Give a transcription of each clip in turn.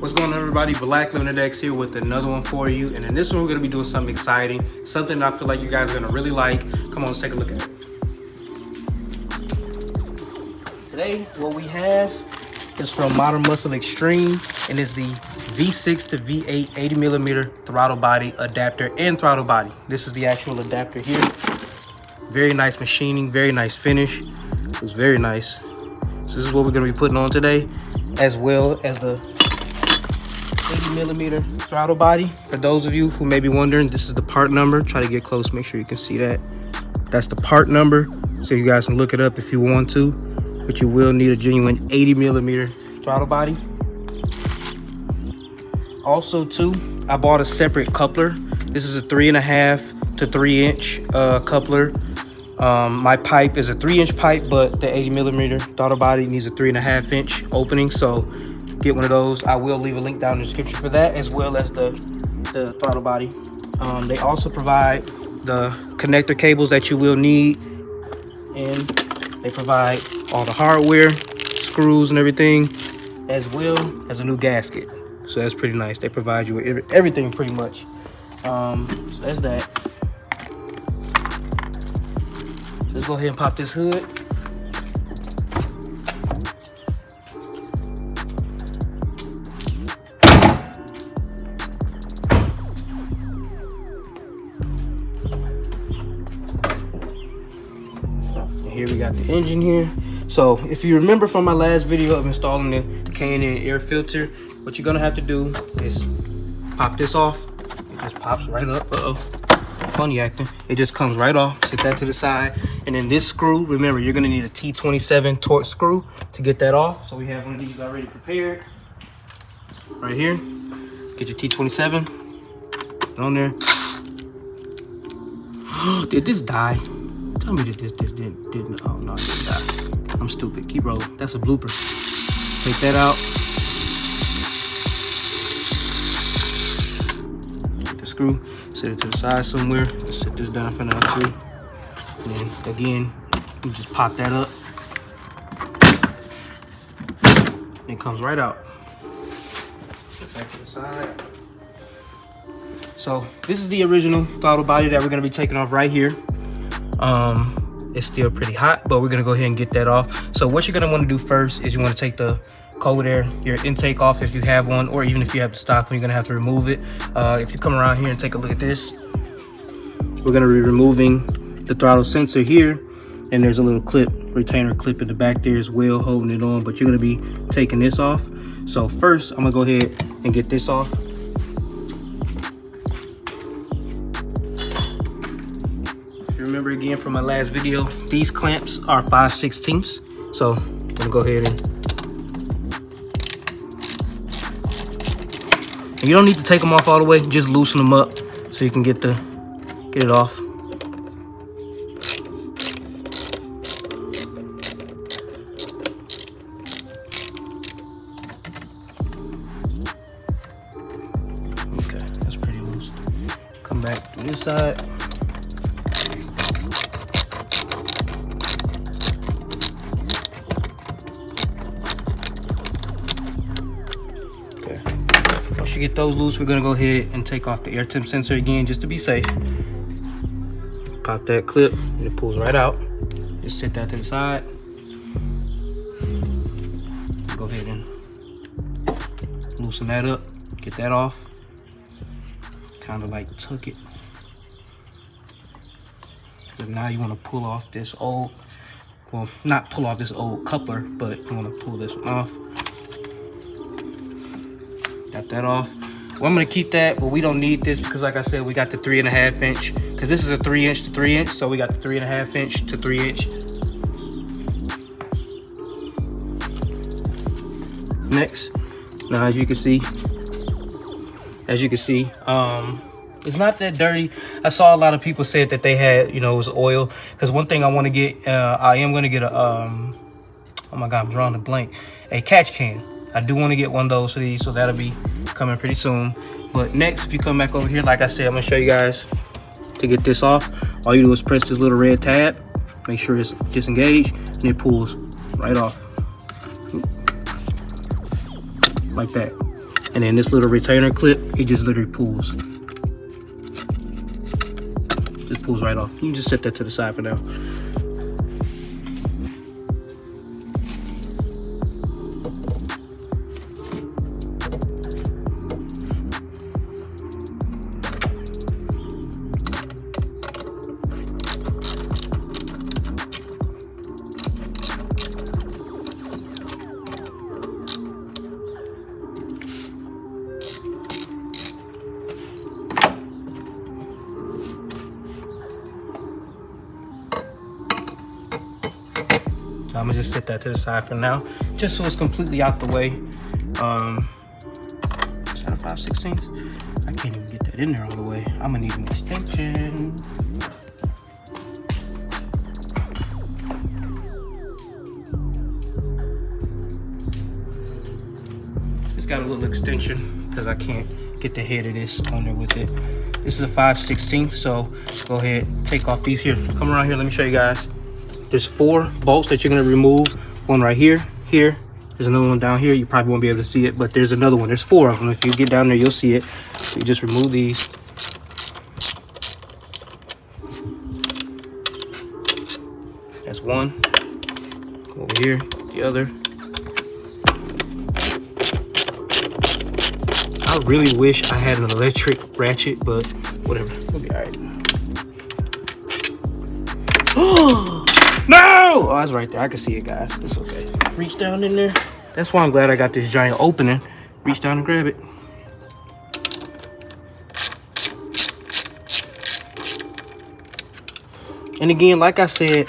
What's going on, everybody? Black Limited X here with another one for you. And in this one, we're going to be doing something exciting, something I feel like you guys are going to really like. Come on, let's take a look at it. Today, what we have is from Modern Muscle Extreme, and it's the V6 to V8 80mm throttle body adapter and throttle body. This is the actual adapter here. Very nice machining, very nice finish. It's very nice. So this is what we're going to be putting on today, as well as the 80mm throttle body. For those of you who may be wondering, this is the part number. Try to get close, make sure you can see that. That's the part number, so you guys can look it up if you want to. But you will need a genuine 80mm throttle body. Also too, I bought a separate coupler. This is a 3.5 to 3 inch coupler. My pipe is a 3-inch pipe, but the 80mm throttle body needs a 3.5-inch opening, so get one of those. I will leave a link down in the description for that, as well as the throttle body. They also provide the connector cables that you will need, and they provide all the hardware, screws and everything, as well as a new gasket. So that's pretty nice. They provide you with everything pretty much. So that's that. So let's go ahead and pop this hood. Here we got the engine here. So if you remember from my last video of installing the K&N air filter, what you're gonna have to do is pop this off. It just pops right up. Funny acting. It just comes right off. Set that to the side. And then this screw, remember, you're gonna need a T27 torque screw to get that off. So we have one of these already prepared. Right here. Get your T27. Put it on there. Did this die? Tell me that this didn't. Oh no, it didn't die. I'm stupid. Keep rolling. That's a blooper. Take that out. Get the screw. Set it to the side somewhere. Let's set this down for now too. And then again, you just pop that up. And it comes right out. Put that to the side. So this is the original throttle body that we're gonna be taking off right here. It's still pretty hot, but we're gonna go ahead and get that off. So what you're gonna want to do first is you want to take the cold air, your intake off if you have one, or even if you have to stop one, you're gonna have to remove it. If you come around here and take a look at this, we're gonna be removing the throttle sensor here, and there's a little clip, retainer clip in the back there as well, holding it on, but you're gonna be taking this off. So first, I'm gonna go ahead and get this off. Remember again from my last video, these clamps are 5/16. So I'm gonna go ahead and you don't need to take them off all the way, just loosen them up so you can get it off. Okay, that's pretty loose. Come back to this side. Once you get those loose, we're gonna go ahead and take off the air temp sensor again, just to be safe. Pop that clip, and it pulls right out. Just set that to the side. Go ahead and loosen that up, get that off. Kind of like tuck it. But now you want to pull off this old, well, not pull off this old coupler, but you want to pull this one off. Got that off. Well, I'm gonna keep that, but we don't need this because, like I said, we got the 3.5-inch. Because this is a 3-inch to 3-inch, so we got the 3.5-inch to 3-inch. Next, now as you can see, it's not that dirty. I saw a lot of people said that they had, it was oil. Because one thing I want to get, I am gonna get a, oh my God, I'm drawing a blank, a catch can. I do want to get one of those for these, so that'll be coming pretty soon. But next, if you come back over here, like I said, I'm gonna show you guys to get this off. All you do is press this little red tab, make sure it's disengaged, and it pulls right off. Like that. And then this little retainer clip, it just literally pulls. Just pulls right off. You can just set that to the side for now. So I'm gonna just set that to the side for now, just so it's completely out the way. Is that a 5/16? I can't even get that in there all the way. I'm gonna need an extension. It's got a little extension because I can't get the head of this on there with it. This is a 5/16, so go ahead, take off these here. Come around here, let me show you guys. There's 4 bolts that you're gonna remove. One right here, here. There's another one down here. You probably won't be able to see it, but there's another one. There's 4 of them. If you get down there, you'll see it. So you just remove these. That's one. Over here, the other. I really wish I had an electric ratchet, but whatever. It'll be all right. No! Oh, that's right there. I can see it, guys. It's okay. Reach down in there. That's why I'm glad I got this giant opening. Reach down and grab it. And again, like I said,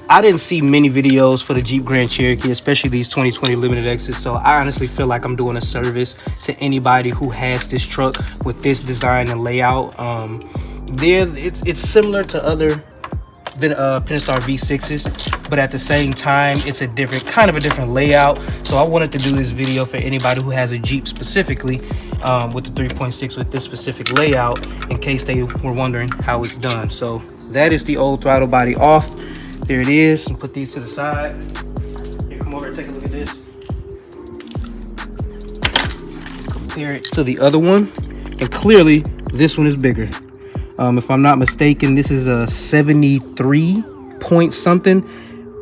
I didn't see many videos for the Jeep Grand Cherokee, especially these 2020 Limited X's. So I honestly feel like I'm doing a service to anybody who has this truck with this design and layout. It's similar to other Pentastar V6s, but at the same time it's a kind of a different layout. So I wanted to do this video for anybody who has a Jeep specifically with the 3.6 with this specific layout, in case they were wondering how it's done. So that is the old throttle body off. There it is. And put these to the side. Here, come over and take a look at this. Compare it to the other one, and clearly this one is bigger. If I'm not mistaken, this is a 73 point something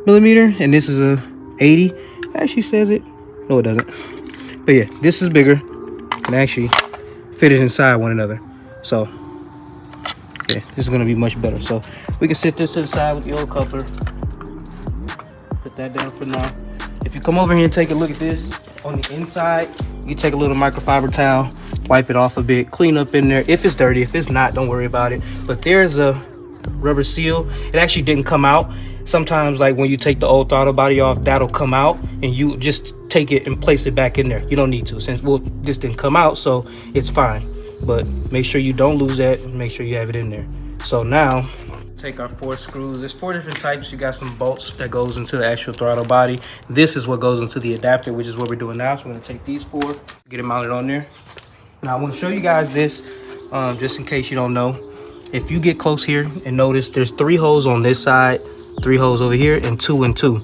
millimeter, and this is a 80. It actually says it. No, it doesn't. But yeah, this is bigger. Can actually fit it inside one another. So yeah, this is gonna be much better. So we can sit this to the side with the old coupler. Put that down for now. If you come over here and take a look at this on the inside, you take a little microfiber towel, wipe it off a bit, clean up in there. If it's dirty, if it's not, don't worry about it. But there's a rubber seal. It actually didn't come out. Sometimes, like when you take the old throttle body off, that'll come out, and you just take it and place it back in there. You don't need to, since this didn't come out, so it's fine. But make sure you don't lose that, and make sure you have it in there. So now, take our 4 screws. There's 4 different types. You got some bolts that goes into the actual throttle body. This is what goes into the adapter, which is what we're doing now. So we're gonna take these 4, get it mounted on there. Now I want to show you guys this, just in case you don't know. If you get close here and notice, there's 3 holes on this side, 3 holes over here, and 2 and 2.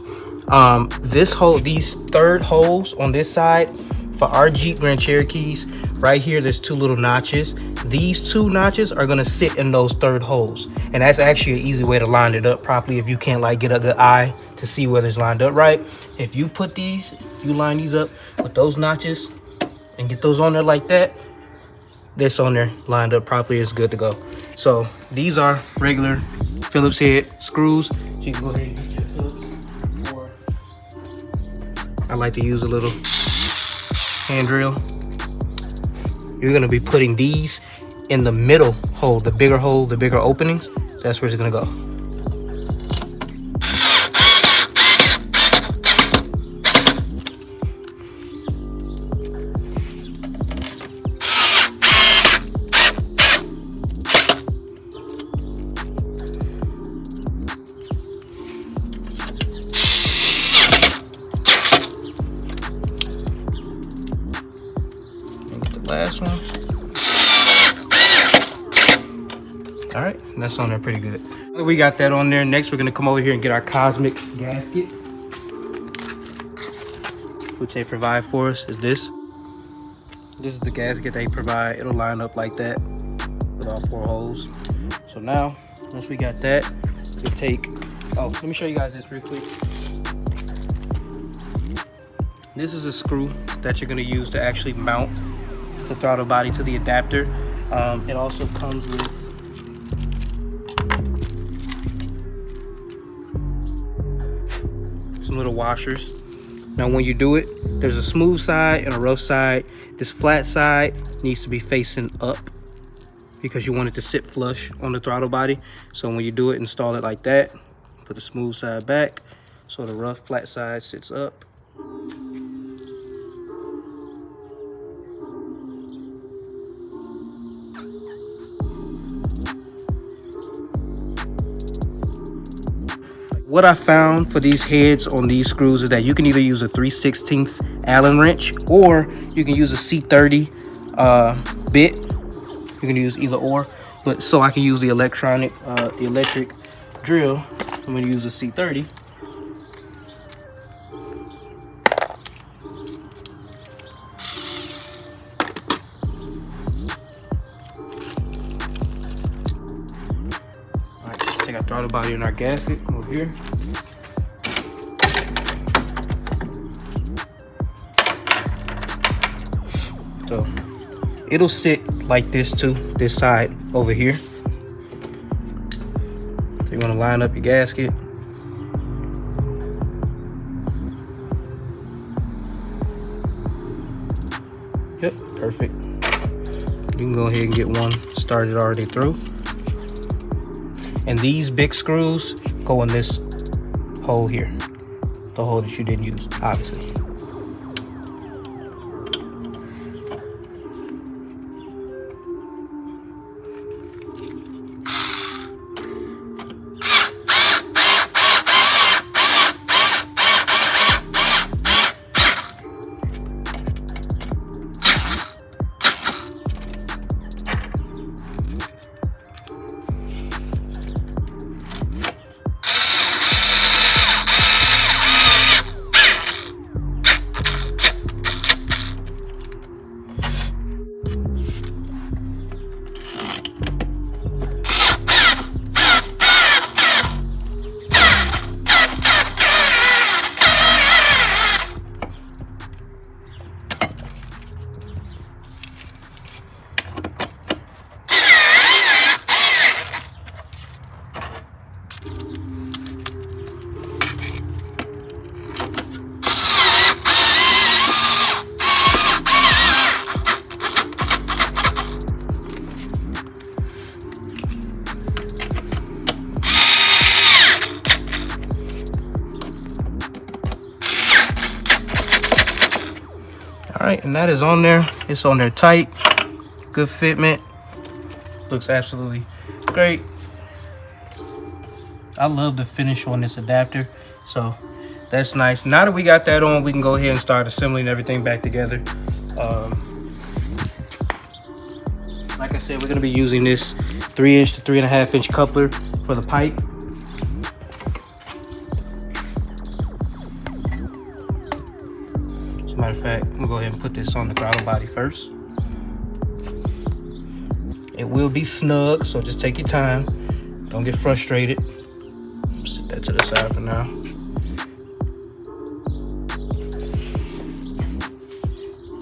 These third holes on this side for our Jeep Grand Cherokees, right here, there's 2 little notches. These 2 notches are gonna sit in those third holes, and that's actually an easy way to line it up properly if you can't like get a good eye to see whether it's lined up right. If you line these up with those notches and get those on there like that, this on there lined up properly, is good to go. So these are regular Phillips head screws. So you can go ahead and get your Phillips, or I like to use a little hand drill. You're gonna be putting these in the middle hole, the bigger openings. That's where it's gonna go. Last one. All right, and that's on there pretty good. We got that on there. Next, we're gonna come over here and get our cosmic gasket, which they provide for us is this. This is the gasket they provide. It'll line up like that with all 4 holes. So now, once we got that, we take, oh, let me show you guys this real quick. This is a screw that you're gonna use to actually mount the throttle body to the adapter. It also comes with some little washers. Now when you do it, there's a smooth side and a rough side. This flat side needs to be facing up because you want it to sit flush on the throttle body. So when you do it, install it like that. Put the smooth side back so the rough flat side sits up. What I found for these heads on these screws is that you can either use a 3/16 Allen wrench or you can use a C30 bit. You can use either or, but so I can use the electric drill, I'm going to use a C30. All right, take our throttle body in our gasket over here. So it'll sit like this too, this side over here. So you want to line up your gasket. Yep, perfect. You can go ahead and get one started already through. And these big screws go in this hole here, the hole that you didn't use, obviously. All right, and that is on there. It's on there tight, good fitment, looks absolutely great. I love the finish on this adapter, so that's nice. Now that we got that on, we can go ahead and start assembling everything back together. Like I said, we're gonna be using this 3" to 3.5" coupler for the pipe. Matter of fact, I'm gonna go ahead and put this on the throttle body first. It will be snug, so just take your time. Don't get frustrated. Set that to the side for now.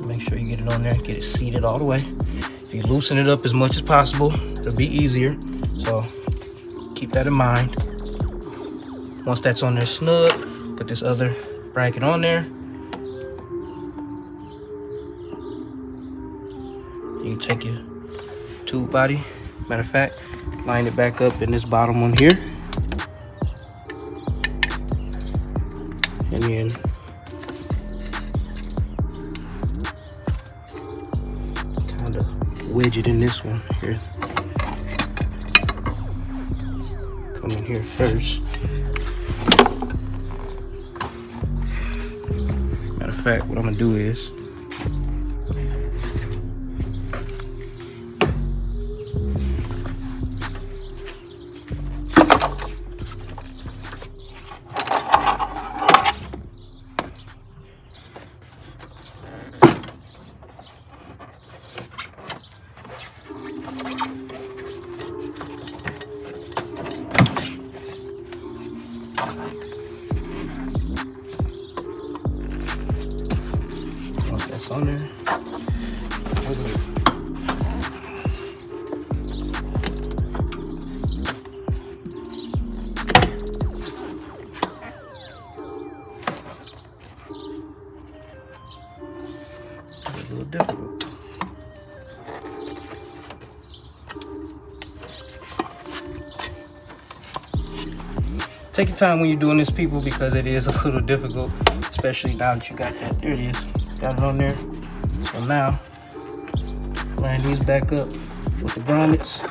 Make sure you get it on there, get it seated all the way. If you loosen it up as much as possible, it'll be easier. So keep that in mind. Once that's on there snug, put this other bracket on there. You take your tube body, matter of fact, line it back up in this bottom one here. And then kind of wedge it in this one here. Come in here first. Matter of fact, what I'm gonna do is Once that's on there, wiggle it. It's a little difficult. Take your time when you're doing this, people, because it is a little difficult, especially now that you got that. There it is. Got it on there. So now, line these back up with the grommets.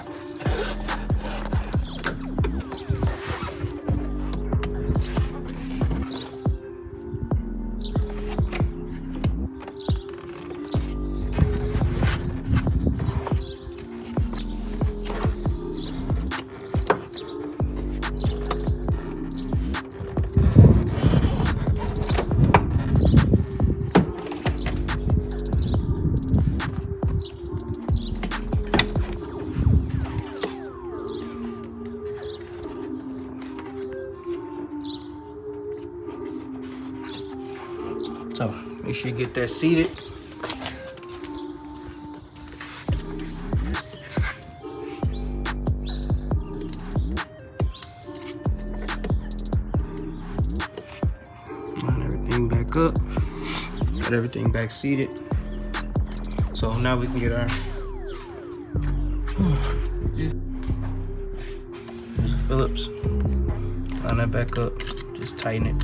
So make sure you get that seated. Line everything back up. Got everything back seated. So now we can get our there's a Phillips. Line that back up. Just tighten it.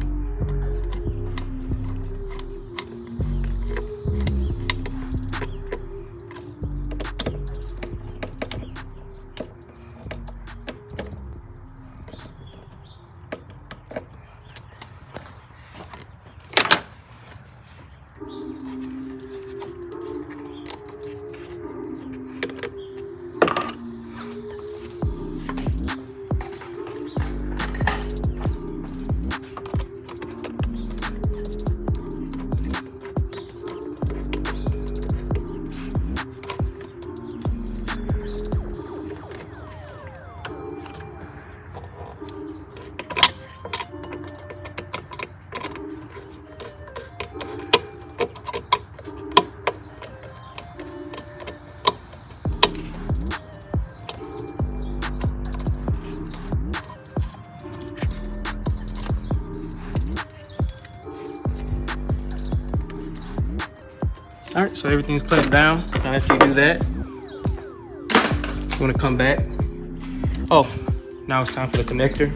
All right, so everything's clamped down. Now after you do that, you want to come back. Oh, now it's time for the connector.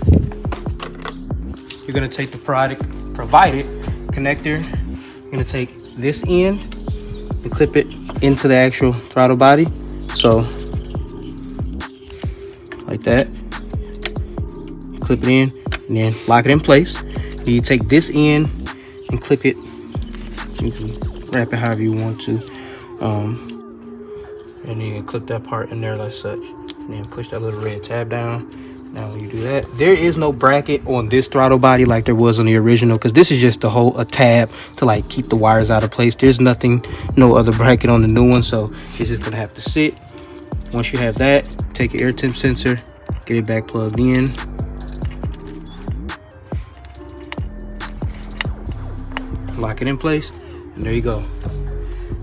You're gonna take the provided connector. You're gonna take this end and clip it into the actual throttle body. So, like that. Clip it in, and then lock it in place. Then you take this end and clip it. You can wrap it however you want to. And then you can clip that part in there like such. And then push that little red tab down. Now when you do that, there is no bracket on this throttle body like there was on the original, because this is just to hold a tab to like keep the wires out of place. There's nothing, no other bracket on the new one, so it's just gonna have to sit. Once you have that, take your air temp sensor, get it back plugged in. Lock it in place, and there you go.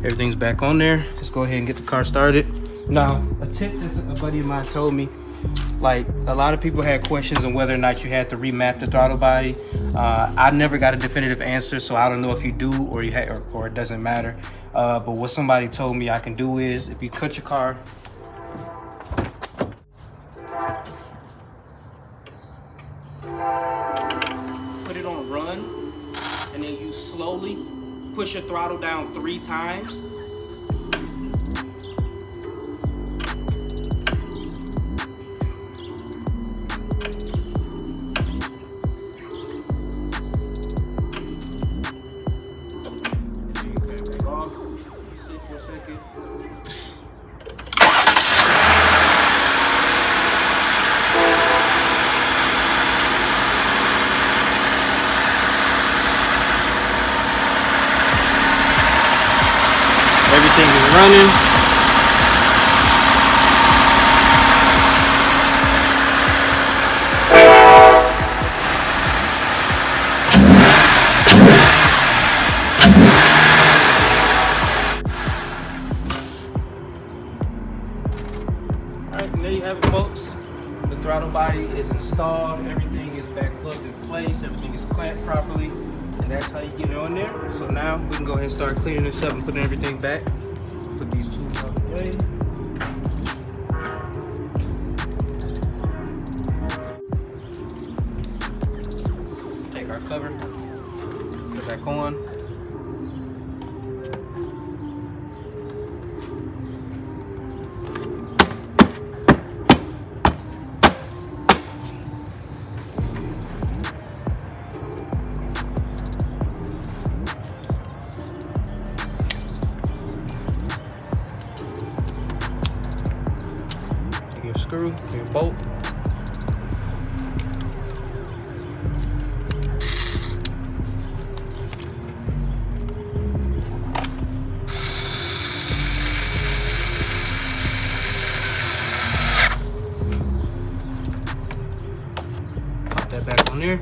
Everything's back on there. Let's go ahead and get the car started. Now, a tip that a buddy of mine told me, like a lot of people had questions on whether or not you had to remap the throttle body. I never got a definitive answer, so I don't know if you do or you had, or it doesn't matter. But what somebody told me I can do is, if you cut your car, put it on run, and then you slowly push your throttle down 3 times. Everything is running. throttle body is installed, everything is back plugged in place, everything is clamped properly, and that's how you get it on there. So now we can go ahead and start cleaning this up and putting everything back. Put these tools out the way. Take our cover, put it back on. Your screw, your bolt. Pop that back on there.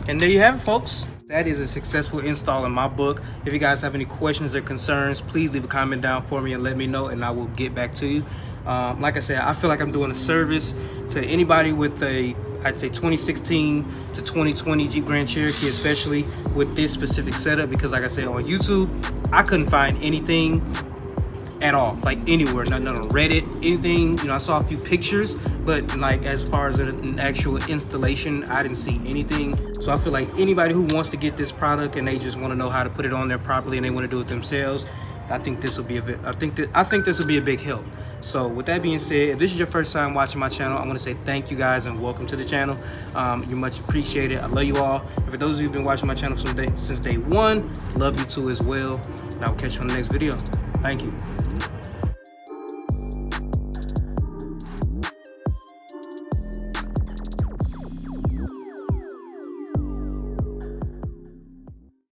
And there you have it, folks. That is a successful install in my book. If you guys have any questions or concerns, please leave a comment down for me and let me know, and I will get back to you. Like I said, I feel like I'm doing a service to anybody with a, I'd say 2016 to 2020 Jeep Grand Cherokee, especially with this specific setup, because like I said, on YouTube, I couldn't find anything at all, like anywhere, nothing on Reddit, anything. You know, I saw a few pictures, but like as far as an actual installation, I didn't see anything. So I feel like anybody who wants to get this product and they just want to know how to put it on there properly and they want to do it themselves, I think this will be a bit, I think this will be a big help. So with that being said, if this is your first time watching my channel, I want to say thank you guys and welcome to the channel. You're much appreciated. I love you all. And for those of you who've been watching my channel since day one, love you too as well. And I will catch you on the next video. Thank you.